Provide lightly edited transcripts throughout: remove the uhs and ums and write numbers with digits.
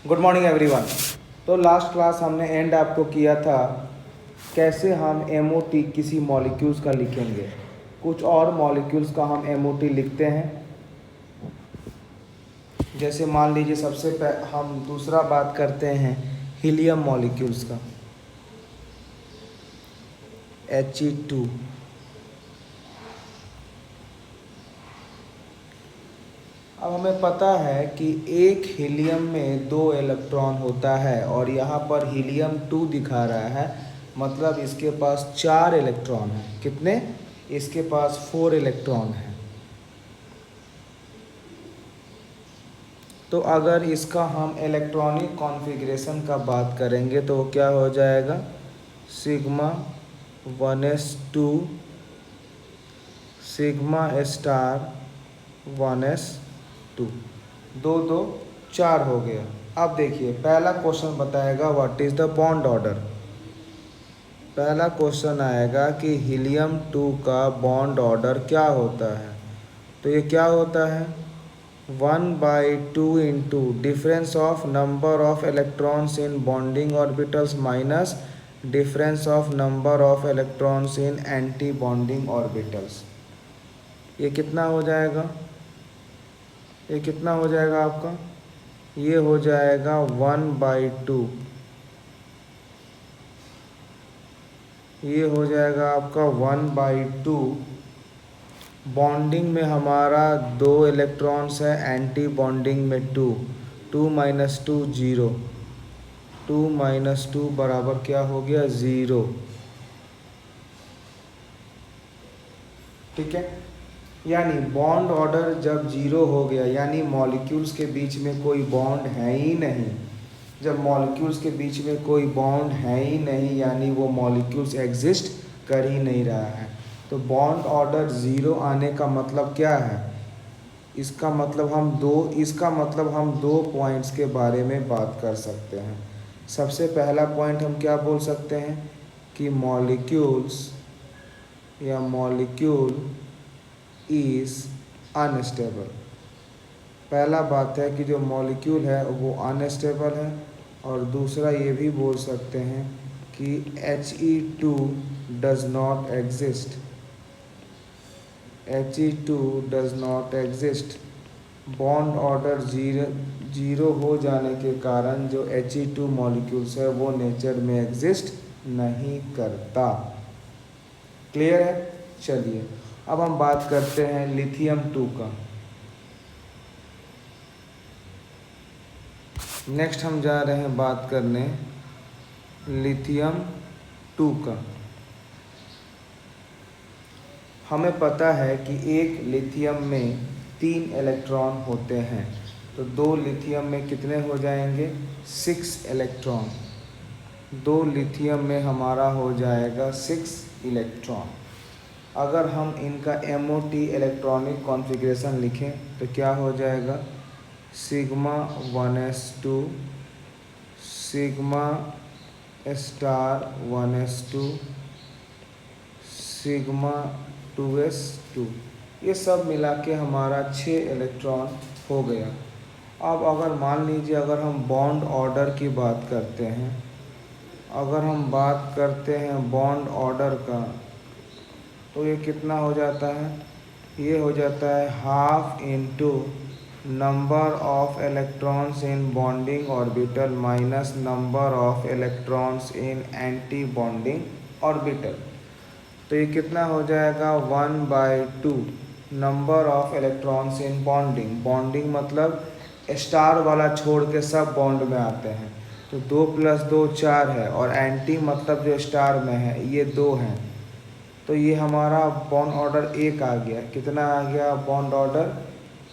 Good morning everyone. तो last class हमने and आपको किया था कैसे हम एमओटी किसी मॉलिक्यूल्स का लिखेंगे। कुछ और मॉलिक्यूल्स का हम एमओटी लिखते हैं। जैसे मान लीजिए हम दूसरा बात करते हैं हीलियम मॉलिक्यूल्स का, He2। अब हमें पता है कि एक हीलियम में 2 इलेक्ट्रॉन होता है और यहाँ पर हीलियम 2 दिखा रहा है, मतलब इसके पास 4 इलेक्ट्रॉन हैं। कितने? इसके पास 4 इलेक्ट्रॉन हैं। तो अगर इसका हम इलेक्ट्रॉनिक कॉन्फ़िगरेशन का बात करेंगे तो वो क्या हो जाएगा? Sigma 1s2 sigma star 1s2, 2 2 4 हो गया। अब देखिए पहला क्वेश्चन बताएगा what is the bond order. पहला क्वेश्चन आएगा कि हीलियम 2 का बॉन्ड ऑर्डर क्या होता है। तो ये क्या होता है? 1/2 into difference of number of electrons in bonding orbitals minus difference of number of electrons in anti bonding orbitals. ये कितना हो जाएगा? ये कितना हो जाएगा आपका? ये हो जाएगा 1/2। ये हो जाएगा आपका 1/2। बॉन्डिंग में हमारा 2 इलेक्ट्रॉन्स है, एंटी बॉन्डिंग में 2। 2 माइनस 2 0। 2 माइनस 2 बराबर क्या हो गया? 0। ठीक है, यानी बॉन्ड ऑर्डर जब 0 हो गया यानी मॉलिक्यूल्स के बीच में कोई बॉन्ड है ही नहीं। जब मॉलिक्यूल्स के बीच में कोई बॉन्ड है ही नहीं यानी वो मॉलिक्यूल्स एग्जिस्ट कर ही नहीं रहा है। तो बॉन्ड ऑर्डर 0 आने का मतलब क्या है? इसका मतलब हम दो पॉइंट्स के बारे में बात कर सकते हैं। सबसे पहला पॉइंट हम क्या बोल सकते हैं कि मॉलिक्यूल्स या मॉलिक्यूल इज़ अनस्टेबल। पहला बात है कि जो मॉलिक्यूल है वो अनस्टेबल है। और दूसरा ये भी बोल सकते हैं कि He2 does not exist. He2 does not exist. Bond order zero हो जाने के कारण जो He2 मॉलिक्यूल्स है वो नेचर में एग्जिस्ट नहीं करता। क्लियर है? चलिए अब हम बात करते हैं लिथियम 2 का। नेक्स्ट हम जा रहे हैं बात करने लिथियम 2 का। हमें पता है कि एक लिथियम में 3 इलेक्ट्रॉन होते हैं, तो 2 लिथियम में कितने हो जाएंगे? 6 इलेक्ट्रॉन। 2 लिथियम में हमारा हो जाएगा 6 इलेक्ट्रॉन। अगर हम इनका MOT इलेक्ट्रॉनिक कॉन्फ़िगरेशन लिखें तो क्या हो जाएगा? Sigma 1s2 sigma star 1s2 sigma 2s2। ये सब मिला के हमारा 6 इलेक्ट्रॉन हो गया। अब अगर मान लीजिए अगर हम बॉन्ड ऑर्डर की बात करते हैं, अगर हम बात करते हैं बॉन्ड ऑर्डर का तो ये कितना हो जाता है? ये हो जाता है half into number of electrons in bonding orbital minus number of electrons in anti bonding orbital. तो ये कितना हो जाएगा? 1/2 number of electrons in bonding. Bonding मतलब स्टार वाला छोड़ के सब बॉन्ड में आते हैं, तो 2 + 2 4 है। और एंटी मतलब जो स्टार में है ये 2 हैं। तो ये हमारा बॉन्ड ऑर्डर 1 आ गया। कितना आ गया बॉन्ड ऑर्डर?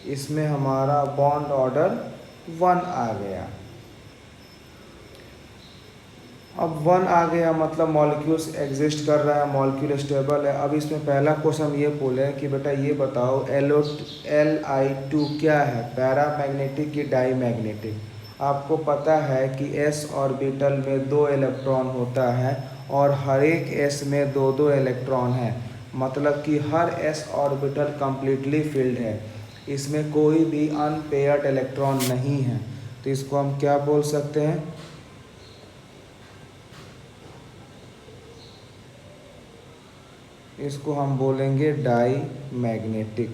इसमें हमारा बॉन्ड ऑर्डर 1 आ गया। अब 1 आ गया मतलब मॉलिक्यूल्स एग्जिस्ट कर रहा है, मॉलिक्यूल स्टेबल है। अब इसमें पहला क्वेश्चन ये बोले कि बेटा ये बताओ Li2 क्या है, पैरामैग्नेटिक की डाईमैग्नेटिक। आपको पता है कि s ऑर्बिटल में 2 इलेक्ट्रॉन होता है और हर एक s में 2 2 इलेक्ट्रॉन है, मतलब कि हर s ऑर्बिटल कम्प्लीटली फिल्ड है, इसमें कोई भी अनपेयर्ड इलेक्ट्रॉन नहीं है। तो इसको हम क्या बोल सकते हैं? इसको हम बोलेंगे डाई मैग्नेटिक।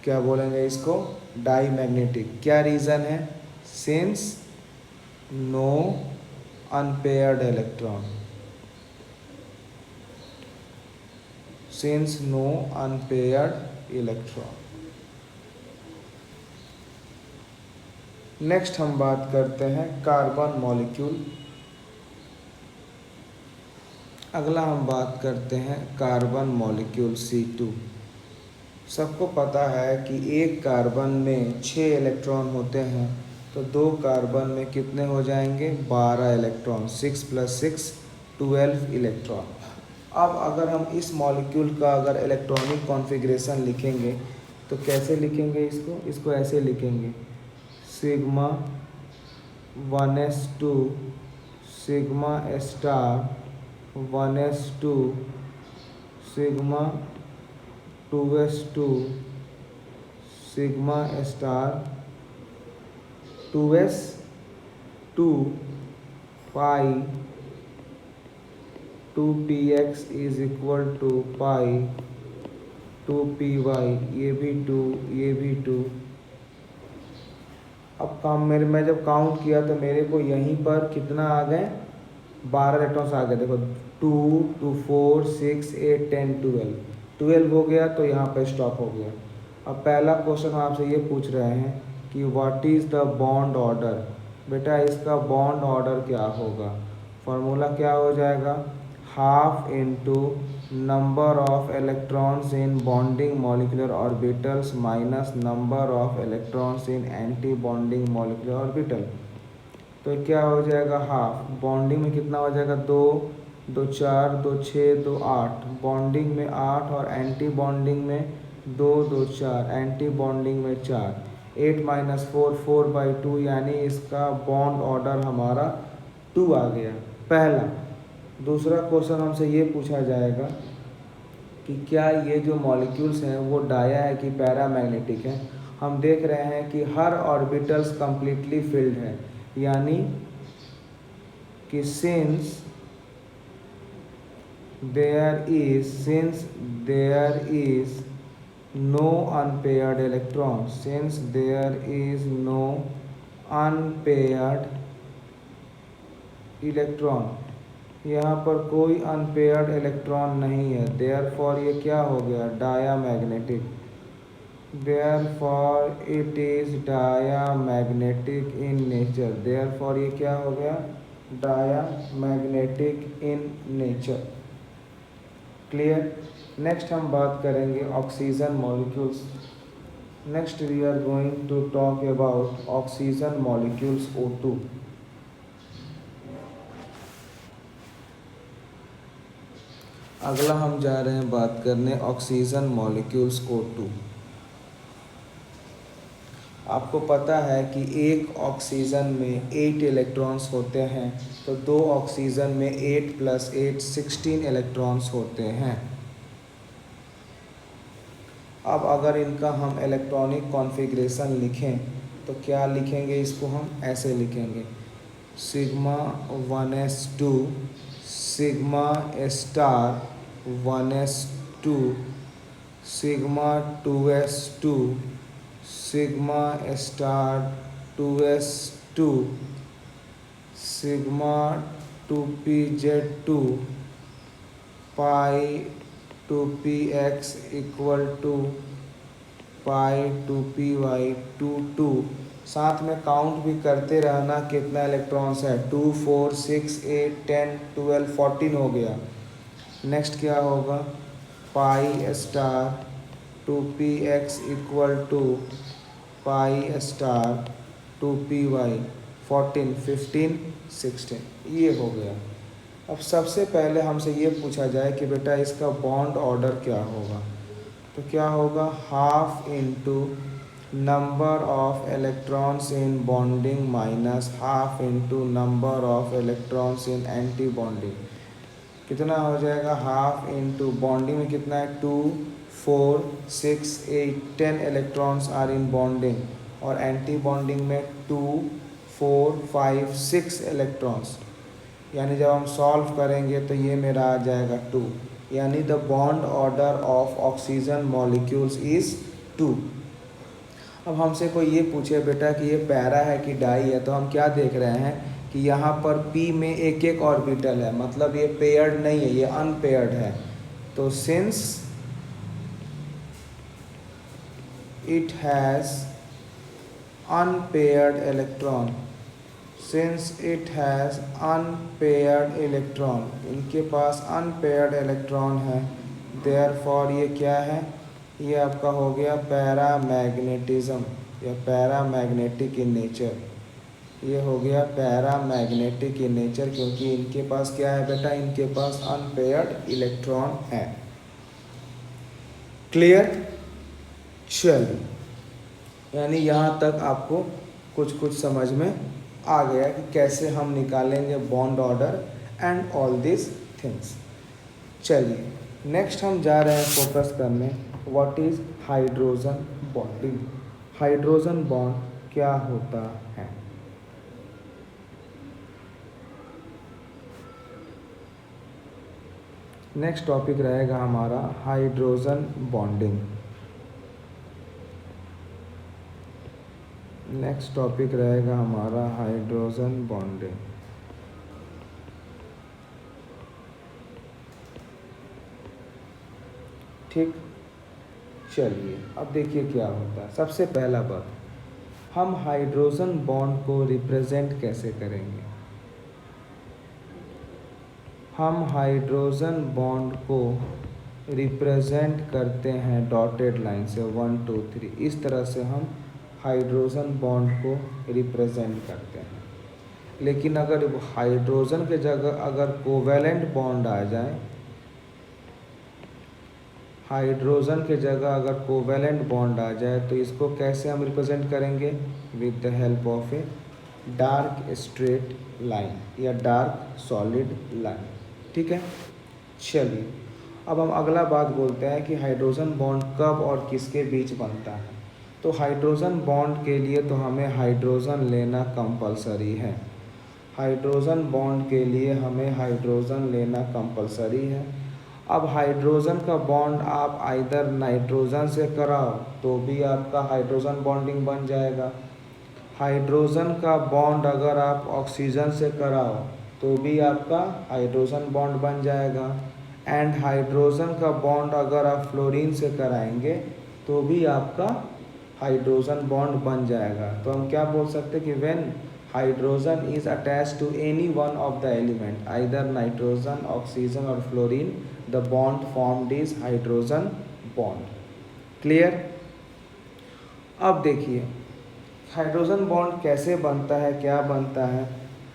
क्या बोलेंगे इसको? Diamagnetic. क्या रीज़न है? Since no unpaired electron, since no unpaired electron. Next हम बात करते हैं कार्बन मॉलिक्यूल। अगला हम बात करते हैं कार्बन मॉलिक्यूल C2। सबको पता है कि एक कार्बन में 6 इलेक्ट्रॉन होते हैं, तो 2 कार्बन में कितने हो जाएंगे? 12 इलेक्ट्रॉन। 6 + 6 12 इलेक्ट्रॉन। अब अगर हम इस मॉलिक्यूल का अगर इलेक्ट्रॉनिक कॉन्फ़िगरेशन लिखेंगे तो कैसे लिखेंगे इसको? इसको ऐसे लिखेंगे, sigma 1s2 sigma star 1s2 sigma 2s2 sigma star 2s2 pi 2px is equal to pi 2py, ये भी 2, ये भी 2। अब मैं जब काउंट किया तो मेरे को यहीं पर कितना आ गए? 12 इलेक्ट्रॉन्स आ गए। देखो 2 2 4 6 8 10 12 हो गया, तो यहाँ पर स्टॉप हो गया। अब पहला क्वेश्चन आपसे ये पूछ रहे हैं कि what is the bond order. बेटा इसका बॉन्ड ऑर्डर क्या होगा? फार्मूला क्या हो जाएगा? Half into number of electrons in bonding molecular orbitals minus number of electrons in anti bonding molecular orbital. तो क्या हो जाएगा? हाफ। बॉन्डिंग में कितना हो जाएगा? 2 2 4 2 6 2 8। बॉन्डिंग में 8 और एंटी बॉन्डिंग में 2 2 4, एंटी बॉन्डिंग में 4। 8 - 4 4/2, यानी इसका बॉन्ड ऑर्डर हमारा 2 आ गया पहला। दूसरा क्वेश्चन हमसे ये पूछा जाएगा कि क्या ये जो मॉलिक्यूल्स हैं वो डाया है कि पैरामैग्नेटिक है। हम देख रहे हैं कि हर ऑर्बिटल्स कंप्लीटली फिल्ड है, यानी कि since there is no unpaired electron, since there is no unpaired electron, यहाँ पर कोई अनपेयर्ड इलेक्ट्रॉन नहीं है, देयरफॉर ये क्या हो गया? Diamagnetic. Therefore it is diamagnetic in nature, therefore ये क्या हो गया? Diamagnetic in nature. Clear? Next हम बात करेंगे oxygen molecules. Next we are going to talk about oxygen molecules O2। अगला हम जा रहे हैं बात करने ऑक्सीजन मॉलिक्यूल्स O2। आपको पता है कि एक ऑक्सीजन में 8 इलेक्ट्रॉन्स होते हैं, तो 2 ऑक्सीजन में 8 + 8 16 इलेक्ट्रॉन्स होते हैं। अब अगर इनका हम इलेक्ट्रॉनिक कॉन्फ़िगरेशन लिखें तो क्या लिखेंगे? इसको हम ऐसे लिखेंगे, sigma 1s2 sigma star 1s2 sigma 2s2 sigma star 2s2 sigma 2pz2 pi 2px equal to pi 2py 2 साथ में काउंट भी करते रहना कितना इलेक्ट्रॉन्स है। 2 4 6 8 10 12 14 हो गया। नेक्स्ट क्या होगा? Pi star 2px equal to pi star 2py 14 15 16, ये हो गया। अब सबसे पहले हमसे ये पूछा जाए कि बेटा इसका बॉन्ड ऑर्डर क्या होगा, तो क्या होगा? Half into number of electrons in bonding minus half into number of electrons in anti bonding. कितना हो जाएगा? हाफ इंटू बॉन्डिंग में कितना है? 2 4 6 8 10 इलेक्ट्रॉन्स आर इन बॉन्डिंग, और एंटी बॉन्डिंग में 2, 4, 5, 6 इलेक्ट्रॉन्स। यानी जब हम सॉल्व करेंगे तो ये मेरा आ जाएगा 2, यानी the bond order of oxygen molecules is 2। अब हमसे कोई ये पूछे बेटा कि ये पैरा है कि डाई है, तो हम क्या देख रहे हैं कि यहाँ पर p में एक एक ऑर्बिटल है, मतलब ये पेयर्ड नहीं है, ये अनपेयर्ड है। तो since it has unpaired electron, इनके पास अनपेयर्ड इलेक्ट्रॉन है, देयरफॉर ये क्या है, ये आपका हो गया पैरामैग्नेटिज्म या पैरामैग्नेटिक इन नेचर। ये हो गया पैरामैग्नेटिक इन नेचर, क्योंकि इनके पास क्या है बेटा, इनके पास अनपेयर्ड इलेक्ट्रॉन है। क्लियर? चलिए, यानी यहाँ तक आपको कुछ कुछ समझ में आ गया कि कैसे हम निकालेंगे bond order and all this things. चलिए नेक्स्ट हम जा रहे हैं फोकस करने what is hydrogen bonding. Hydrogen bond क्या होता है? नेक्स्ट टॉपिक रहेगा हमारा हाइड्रोजन बॉन्डिंग। नेक्स्ट टॉपिक रहेगा हमारा हाइड्रोजन बॉन्डिंग। ठीक, चलिए अब देखिए क्या होता है। सबसे पहला बात, हम हाइड्रोजन बॉन्ड को रिप्रेजेंट कैसे करेंगे? हम हाइड्रोजन बॉन्ड को रिप्रेजेंट करते हैं डॉटेड लाइन से 1, 2, 3। इस तरह से हम हाइड्रोजन बॉन्ड को रिप्रेजेंट करते हैं। लेकिन अगर हाइड्रोजन के जगह अगर कोवेलेंट बॉन्ड आ जाए, हाइड्रोजन के जगह अगर कोवेलेंट बॉन्ड आ जाए तो इसको कैसे हम रिप्रेजेंट करेंगे? With the help of a dark straight line या डार्क सॉलिड लाइन। ठीक है, चलिए अब हम अगला बात बोलते हैं कि हाइड्रोजन बॉन्ड कब और किसके बीच बनता है। तो हाइड्रोजन बॉन्ड के लिए तो हमें हाइड्रोजन लेना कंपलसरी है। हाइड्रोजन बॉन्ड के लिए हमें हाइड्रोजन लेना कंपलसरी है। अब हाइड्रोजन का बॉन्ड आप आइदर नाइट्रोजन से कराओ तो भी आपका हाइड्रोजन बॉन्डिंग बन जाएगा। हाइड्रोजन का बॉन्ड अगर आप ऑक्सीजन से कराओ तो भी आपका हाइड्रोजन बॉन्ड बन जाएगा। एंड हाइड्रोजन का बॉन्ड अगर आप फ्लोरीन से कराएंगे तो भी आपका हाइड्रोजन बॉन्ड बन जाएगा। तो हम क्या बोल सकते हैं कि when hydrogen is attached to any one of the element either nitrogen, oxygen और fluorine, the bond formed is hydrogen bond. Clear? अब देखिए हाइड्रोजन बॉन्ड कैसे बनता है, क्या बनता है,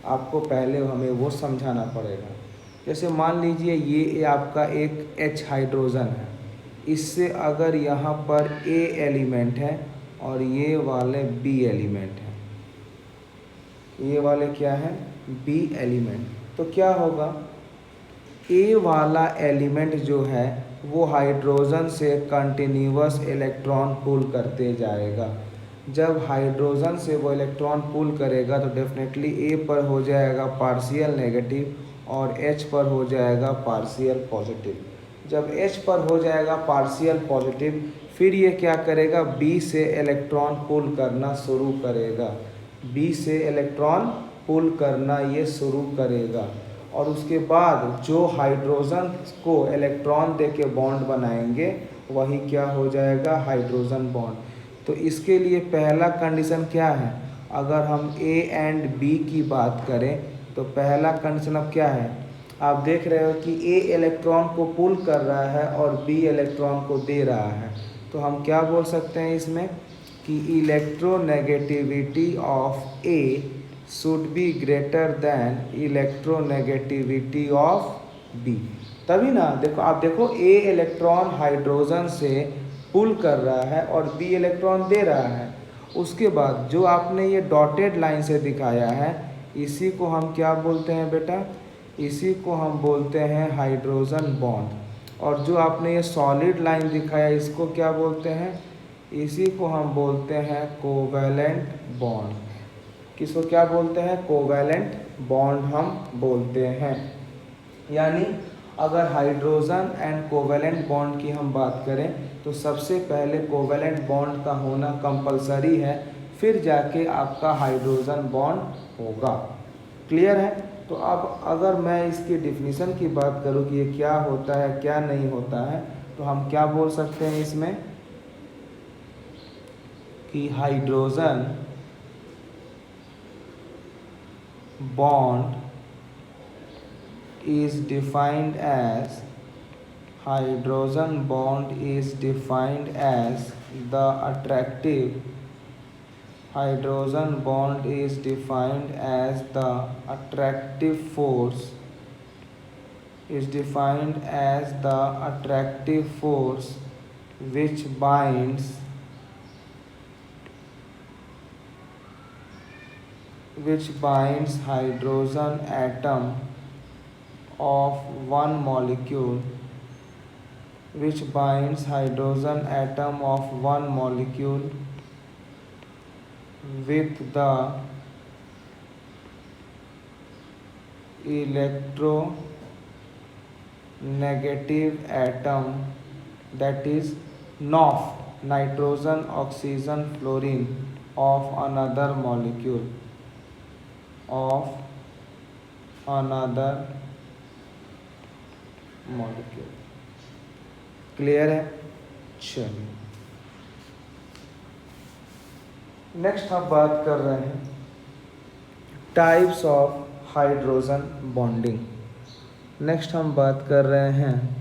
आपको पहले हमें वो समझाना पड़ेगा। जैसे मान लीजिए ये आपका एक H हाइड्रोजन है, इससे अगर यहाँ पर A एलिमेंट है और ये वाले B एलिमेंट है, ये वाले क्या है, B एलिमेंट, तो क्या होगा, A वाला एलिमेंट जो है वो हाइड्रोजन से कंटिन्यूअस इलेक्ट्रॉन पुल करते जाएगा। जब हाइड्रोजन से वो इलेक्ट्रॉन पुल करेगा तो डेफिनेटली A पर हो जाएगा पार्शियल नेगेटिव और H पर हो जाएगा पार्शियल पॉजिटिव। जब H पर हो जाएगा पार्शियल पॉजिटिव, फिर ये क्या करेगा, B से इलेक्ट्रॉन पुल करना शुरू करेगा। B से इलेक्ट्रॉन पुल करना ये शुरू करेगा और उसके बाद जो हाइड्रोजन को इलेक्ट्रॉन देके बॉन्ड बनाएंगे वही क्या हो जाएगा, हाइड्रोजन बॉन्ड। तो इसके लिए पहला कंडीशन क्या है, अगर हम A एंड B की बात करें तो पहला कंडीशन अब क्या है, आप देख रहे हो कि A इलेक्ट्रॉन को पुल कर रहा है और B इलेक्ट्रॉन को दे रहा है। तो हम क्या बोल सकते हैं इसमें कि electronegativity of A should be greater than electronegativity of B। तभी ना, देखो आप देखो A इलेक्ट्रॉन हाइड्रोजन से पुल कर रहा है और B इलेक्ट्रॉन दे रहा है। उसके बाद जो आपने ये डॉटेड लाइन से दिखाया है, इसी को हम क्या बोलते हैं बेटा, इसी को हम बोलते हैं हाइड्रोजन बॉन्ड। और जो आपने ये सॉलिड लाइन दिखाया इसको क्या बोलते हैं, इसी को हम बोलते हैं कोवैलेंट बॉन्ड। किसको क्या बोलते हैं? कोवैलेंट बॉन्ड हम बोलते हैं। यानी अगर हाइड्रोजन एंड कोवैलेंट बॉन्ड की हम बात करें तो सबसे पहले कोवैलेंट बॉन्ड का होना कंपलसरी है, फिर जाके आपका हाइड्रोजन बॉन्ड होगा। क्लियर है? तो अब अगर मैं इसकी डिफिनीशन की बात करूं कि ये क्या होता है क्या नहीं होता है, तो हम क्या बोल सकते हैं इसमें कि hydrogen bond is defined as hydrogen bond is defined as the attractive hydrogen bond is defined as the attractive force is defined as the attractive force which binds hydrogen atom of one molecule which binds hydrogen atom of one molecule with the electronegative atom, that is NOF, nitrogen oxygen fluorine, of another molecule clear है? चलिए next हम बात कर रहे हैं types of hydrogen bonding. Next हम बात कर रहे हैं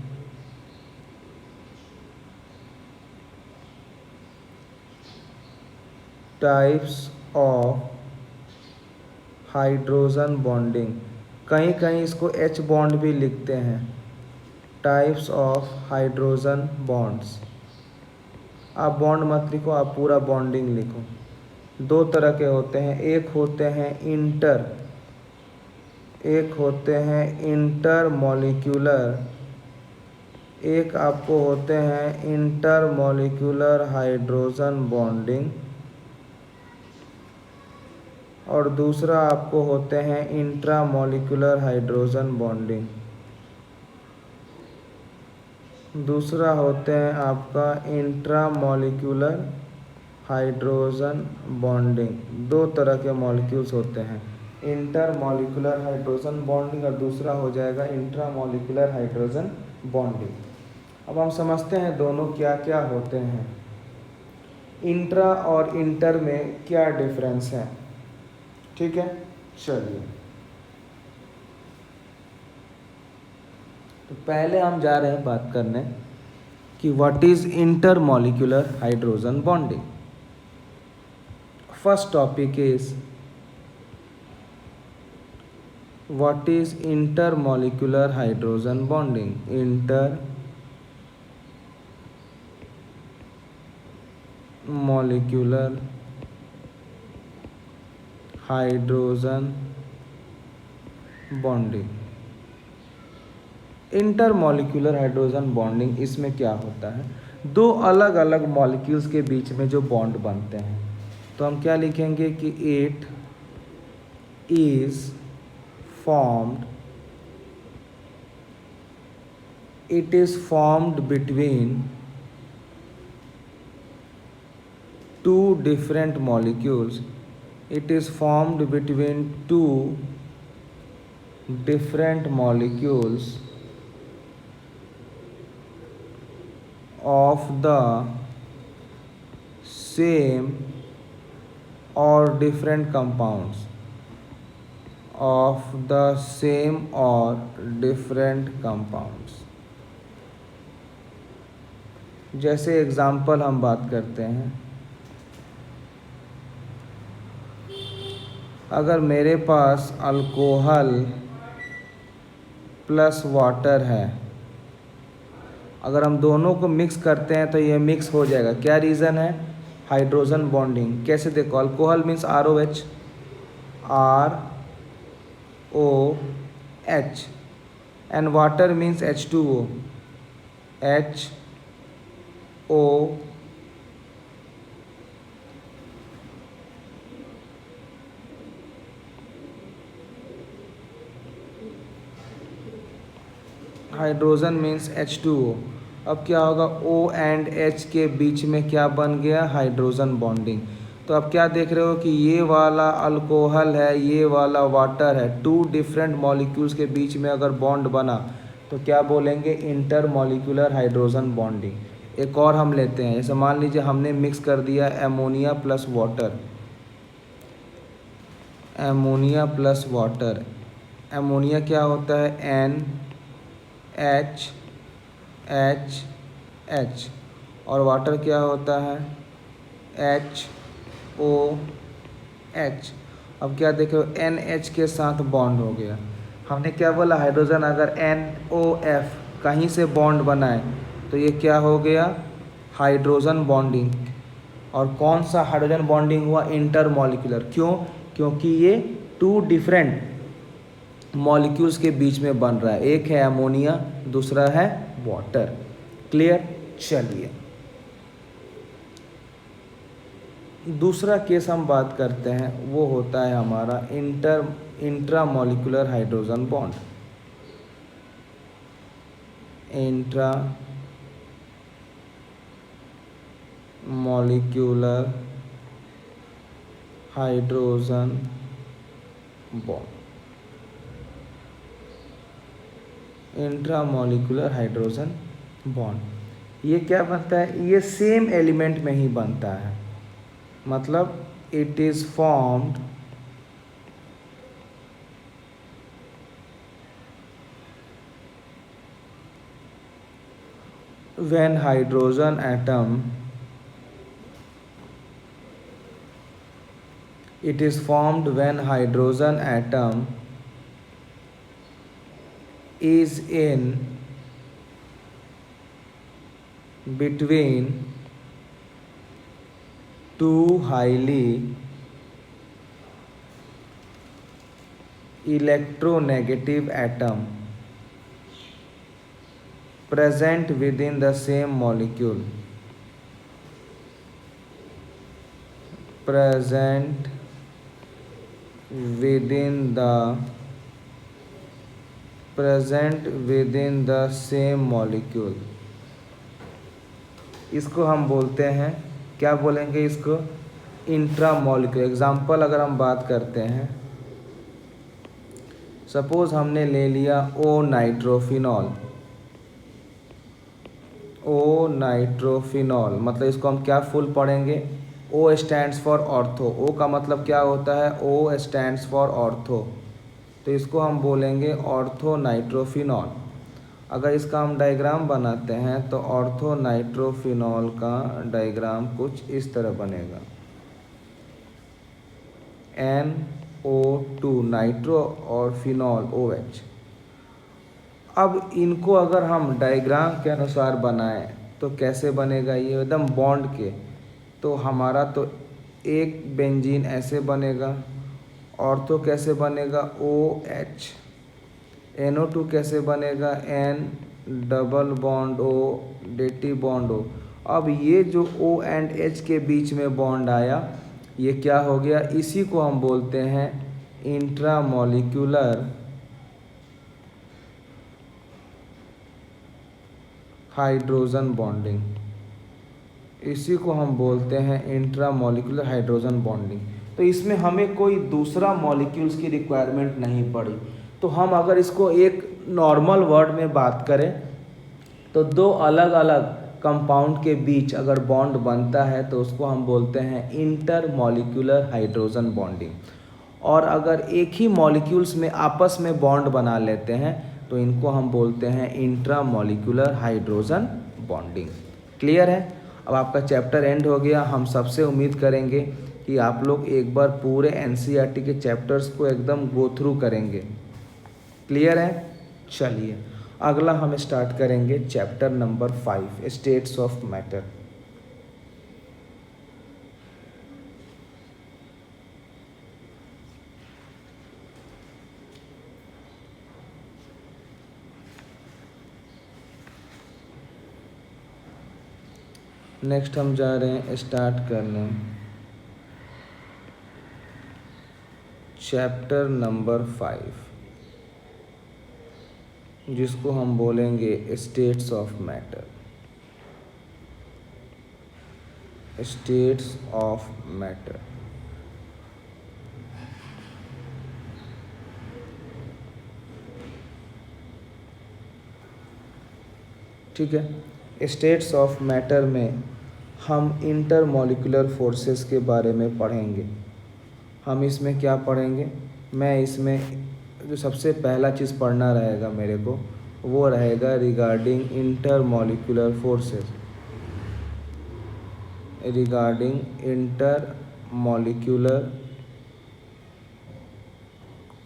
टाइप्स ऑफ हाइड्रोजन बॉन्डिंग। कहीं कहीं इसको H बॉन्ड भी लिखते हैं। Types of hydrogen bonds. आप बॉन्ड मत लिखो, आप पूरा बॉन्डिंग लिखो। दो तरह के होते हैं, एक होते हैं इंटर मॉलिक्यूलर, एक आपको होते हैं इंटर मॉलिक्यूलर हाइड्रोजन बॉन्डिंग, और दूसरा आपको होते हैं इंट्रा मॉलिक्यूलर हाइड्रोजन बॉन्डिंग। दूसरा होते हैं आपका इंट्रा मॉलिक्यूलर हाइड्रोजन बॉन्डिंग। दो तरह के मॉलिक्यूल्स होते हैं, इंटर मॉलिक्यूलर हाइड्रोजन बॉन्डिंग और दूसरा हो जाएगा इंट्रा मॉलिक्यूलर हाइड्रोजन बॉन्डिंग। अब हम समझते हैं दोनों क्या क्या होते हैं, इंट्रा और इंटर में क्या डिफरेंस है। ठीक है, चलिए तो पहले हम जा रहे हैं बात करने कि what is inter molecular hydrogen bonding. First topic is what is inter molecular hydrogen bonding. Inter molecular hydrogen bonding. Inter molecular hydrogen bonding, इसमें क्या होता है, दो अलग अलग मॉलिक्यूल्स के बीच में जो बॉन्ड बनते हैं, तो हम क्या लिखेंगे कि it is formed between two different molecules. It is formed between two different molecules of the same or different compounds, of the same or different compounds। जैसे एग्जाम्पल हम बात करते हैं, अगर मेरे पास अल्कोहल प्लस वाटर है, अगर हम दोनों को मिक्स करते हैं तो ये मिक्स हो जाएगा। क्या रीज़न है? Hydrogen bonding. कैसे देखो, alcohol means ROH, ROH, and water means H2O, HOO। Hydrogen means H2O। अब क्या होगा, O एंड H के बीच में क्या बन गया, हाइड्रोजन बॉन्डिंग। तो अब क्या देख रहे हो कि ये वाला अल्कोहल है, ये वाला वाटर है, टू डिफरेंट मॉलिक्यूल्स के बीच में अगर बॉन्ड बना तो क्या बोलेंगे, इंटर मॉलिक्यूलर हाइड्रोजन बॉन्डिंग। एक और हम लेते हैं, जैसे मान लीजिए हमने मिक्स कर दिया ammonia plus water, ammonia plus water. Ammonia क्या होता है, NH एच एच, और वाटर क्या होता है, HOH। अब क्या देख रहे हो, NH के साथ बॉन्ड हो गया। हमने क्या बोला, हाइड्रोजन अगर NOF कहीं से बॉन्ड बनाए तो ये क्या हो गया, हाइड्रोजन बॉन्डिंग। और कौन सा हाइड्रोजन बॉन्डिंग हुआ, इंटर मॉलिक्यूलर। क्यों, क्योंकि ये टू डिफरेंट मॉलिक्यूल्स के बीच में बन रहा है, एक है अमोनिया, दूसरा है वाटर। क्लियर। चलिए दूसरा केस हम बात करते हैं, वो होता है हमारा intra molecular hydrogen bond. Intra molecular hydrogen bond, intra molecular hydrogen bond. ये क्या बनता है, ये सेम एलिमेंट में ही बनता है, मतलब it is formed when hydrogen atom, it is formed when hydrogen atom is in between two highly electronegative atom present within the same molecule, present within the same molecule। इसको हम बोलते हैं, क्या बोलेंगे इसको, इंट्रा मॉलिक्यूलर। एग्जाम्पल अगर हम बात करते हैं, सपोज हमने ले लिया ओ नाइट्रोफिनॉल। ओ नाइट्रोफिनॉल मतलब इसको हम क्या फुल पढ़ेंगे, ओ स्टैंड्स फॉर ऑर्थो। ओ का मतलब क्या होता है, ओ स्टैंड्स फॉर ऑर्थो, तो इसको हम बोलेंगे ऑर्थो नाइट्रोफिनॉल। अगर इसका हम डायग्राम बनाते हैं तो ऑर्थो नाइट्रोफिनॉल का डायग्राम कुछ इस तरह बनेगा, NO2 नाइट्रो और फिनॉल OH। अब इनको अगर हम डायग्राम के अनुसार बनाएं तो कैसे बनेगा, ये एकदम बॉन्ड के, तो हमारा तो एक बेंजीन ऐसे बनेगा, ऑर्थो कैसे बनेगा, OH। NO2 कैसे बनेगा, N double bond O deity bond O। अब ये जो O एंड H के बीच में बॉन्ड आया, ये क्या हो गया, इसी को हम बोलते हैं इंट्रा मॉलिक्यूलर हाइड्रोजन बॉन्डिंग। इसी को हम बोलते हैं इंट्रा मॉलिक्यूलर हाइड्रोजन बॉन्डिंग। तो इसमें हमें कोई दूसरा मॉलिक्यूल्स की रिक्वायरमेंट नहीं पड़ी। तो हम अगर इसको एक नॉर्मल वर्ड में बात करें तो दो अलग अलग कंपाउंड के बीच अगर बॉन्ड बनता है तो उसको हम बोलते हैं इंटर मॉलिक्यूलर हाइड्रोजन बॉन्डिंग। और अगर एक ही मॉलिक्यूल्स में आपस में बॉन्ड बना लेते हैं तो इनको हम बोलते हैं intra molecular hydrogen bonding. Clear है। अब आपका चैप्टर एंड हो गया। हम सबसे उम्मीद करेंगे कि आप लोग एक बार पूरे एनसीईआरटी के चैप्टर्स को एकदम गो थ्रू करेंगे। क्लियर है। चलिए अगला हम स्टार्ट करेंगे chapter number 5 states of matter. Next हम जा रहे हैं स्टार्ट करने चैप्टर नंबर 5 जिसको हम बोलेंगे states of matter, states of matter. ठीक है, स्टेट्स ऑफ मैटर में हम इंटरमॉलिक्यूलर फोर्सेस के बारे में पढ़ेंगे। हम इसमें क्या पढ़ेंगे, मैं इसमें जो सबसे पहला चीज़ पढ़ना रहेगा मेरे को वो रहेगा regarding intermolecular forces, regarding intermolecular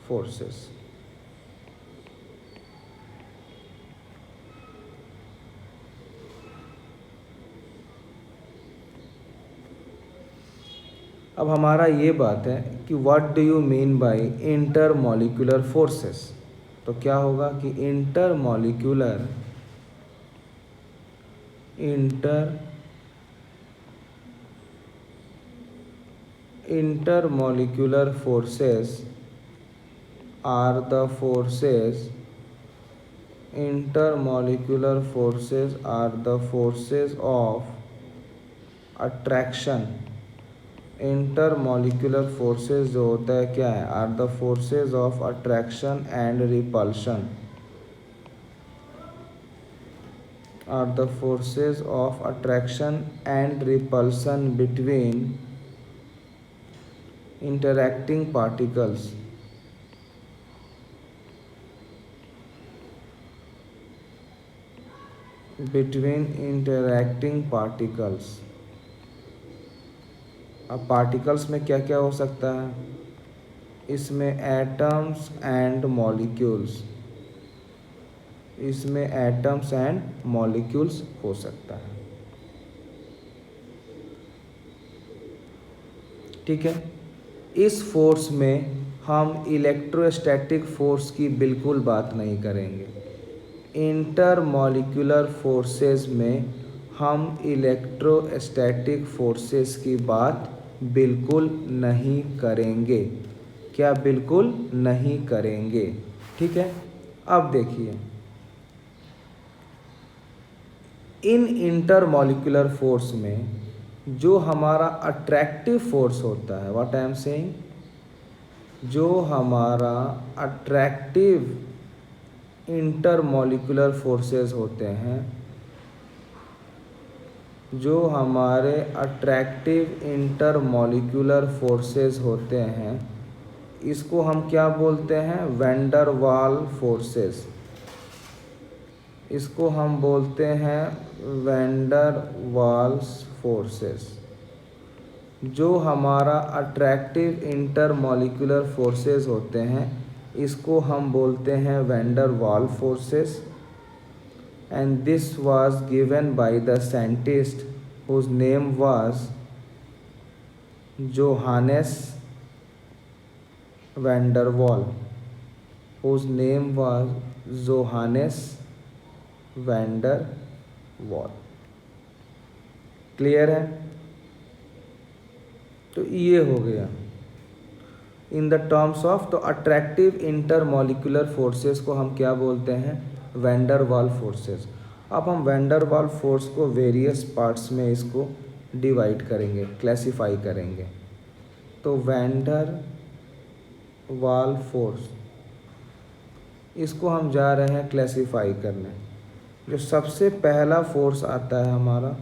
forces. अब हमारा ये बात है कि what do you mean by intermolecular forces. तो क्या होगा कि intermolecular forces are the forces, intermolecular forces are the forces of attraction। Intermolecular forces जो होता है क्या है, are the forces of attraction and repulsion, are the forces of attraction and repulsion between interacting particles, between interacting particles। अब particles में क्या क्या हो सकता है, इसमें एटम्स एंड मॉलिक्यूल्स, इसमें एटम्स एंड मॉलिक्यूल्स हो सकता है। ठीक है, इस फोर्स में हम इलेक्ट्रोस्टैटिक फोर्स की बिल्कुल बात नहीं करेंगे। इंटरमॉलिक्यूलर फोर्सेस में हम इलेक्ट्रोस्टैटिक फोर्सेस की बात बिल्कुल नहीं करेंगे। क्या बिल्कुल नहीं करेंगे। ठीक है, अब देखिए इन इंटरमॉलिक्यूलर फोर्स में जो हमारा अट्रैक्टिव फोर्स होता है, व्हाट आई एम सेइंग, जो हमारा अट्रैक्टिव इंटरमॉलिक्यूलर फोर्सेस होते हैं, जो हमारे अट्रैक्टिव इंटरमॉलिक्यूलर फोर्सेस होते हैं, इसको हम क्या बोलते हैं, वैन डर वाल फोर्सेस। इसको हम बोलते हैं वैन डर वाल्स फोर्सेस। जो हमारा अट्रैक्टिव इंटरमॉलिक्यूलर फोर्सेस होते हैं, इसको हम बोलते हैं वैन डर वाल forces. And this was given by the scientist whose name was Johannes van der Waal, whose name was Johannes van der Waal। Clear है, तो ये हो गया इन द टर्म्स ऑफ। तो अट्रैक्टिव इंटरमॉलिक्यूलर फोर्सेस को हम क्या बोलते हैं, वैन डर वाल फोर्सेस। अब हम वैन डर वाल फोर्स को वेरियस पार्ट्स में इसको डिवाइड करेंगे, क्लासिफाई करेंगे। तो वैन डर वाल फोर्स, इसको हम जा रहे हैं क्लासिफाई करने। जो सबसे पहला फोर्स आता है हमारा,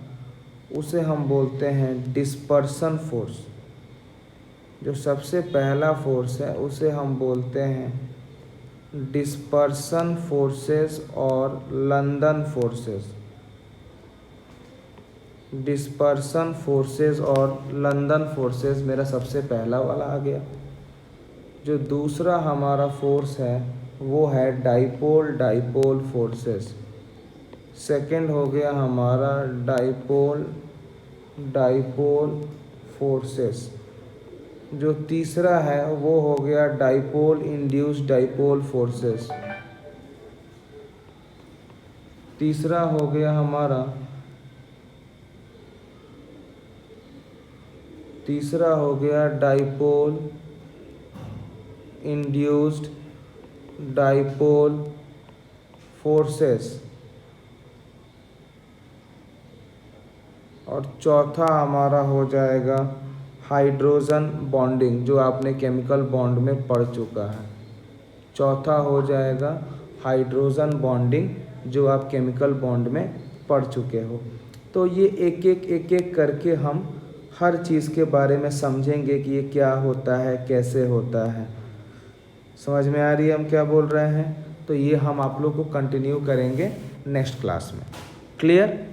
उसे हम बोलते हैं डिस्पर्सन फोर्स। जो सबसे पहला फोर्स है उसे हम बोलते हैं डिस्पर्सन फोर्सेस और लंदन फोर्सेस। डिस्पर्सन फोर्सेस और लंदन फोर्सेस मेरा सबसे पहला वाला आ गया। जो दूसरा हमारा फोर्स है वो है डाइपोल डाइपोल फोर्सेस। सेकंड हो गया हमारा डाइपोल डाइपोल फोर्सेस। जो तीसरा है वो हो गया डाइपोल इंड्यूस्ड डाइपोल फोर्सेस। तीसरा हो गया हमारा, तीसरा हो गया डाइपोल इंड्यूस्ड डाइपोल फोर्सेस, और चौथा हमारा हो जाएगा हाइड्रोजन बॉन्डिंग, जो आपने केमिकल बॉन्ड में पढ़ चुका है। चौथा हो जाएगा हाइड्रोजन बॉन्डिंग, जो आप केमिकल बॉन्ड में पढ़ चुके हो। तो ये एक एक करके हम हर चीज़ के बारे में समझेंगे कि ये क्या होता है, कैसे होता है। समझ में आ रही है हम क्या बोल रहे हैं? तो ये हम आप लोग को कंटिन्यू करेंगे नेक्स्ट क्लास में। क्लियर?